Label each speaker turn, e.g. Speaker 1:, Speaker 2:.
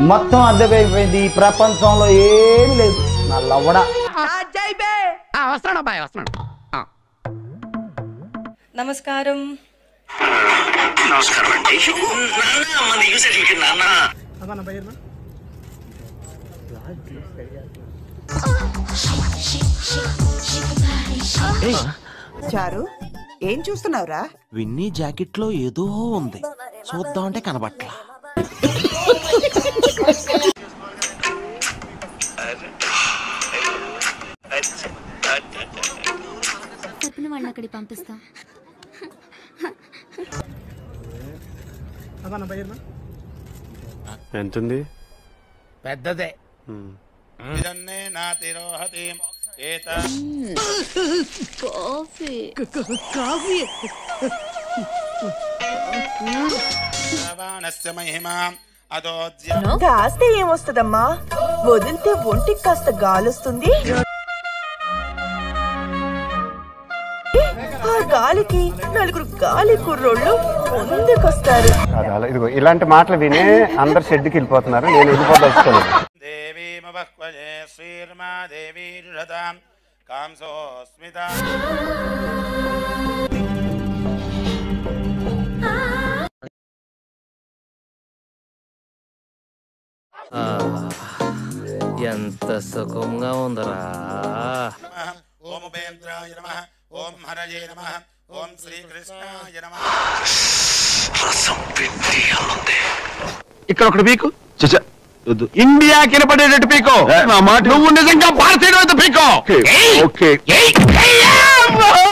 Speaker 1: మొత్తం అద్దెపోయిపోయింది. ఈ ప్రపంచంలో ఏమి లేదు. నా లవ్వడా
Speaker 2: వస్తున్నాడు అబ్బాయి వస్తున్నాడు.
Speaker 3: నమస్కారం.
Speaker 4: నమస్కారం అండి.
Speaker 5: చారు ఏం చూస్తున్నావురా?
Speaker 6: విన్నీ జాకెట్ లో ఏదో ఉంది, చూద్దామంటే కనబట్లా.
Speaker 7: చెప్పిన వాళ్ళని అక్కడికి పంపిస్తా.
Speaker 8: ఎంతుంది?
Speaker 2: పెద్దదే.
Speaker 5: కాస్తే ఏమొస్తుందమ్మా, వదిలితే ఒంటికి కాస్త గాలొస్తుంది. ఆ గాలికి నలుగురు గాలి కుర్రోళ్ళు ముందుకొస్తారు.
Speaker 8: ఇదిగో ఇలాంటి మాటలు వినే అందరు షెడ్కి వెళ్ళిపోతున్నారు. నేను వెళ్ళిపోదలుచుకోలేదు.
Speaker 2: ఎంత సుఖంగా ఉందరా.
Speaker 4: ఓం ఉపేంద్రాయ నమః, ఓం హరయే నమః, ఓం శ్రీకృష్ణాయ నమః.
Speaker 6: ఇక్కడ ఒకటి పీకు, ఇండియా కినపడేటట్టు పీకో. నువ్వు నిజంగా భారతీయుడు పీకో.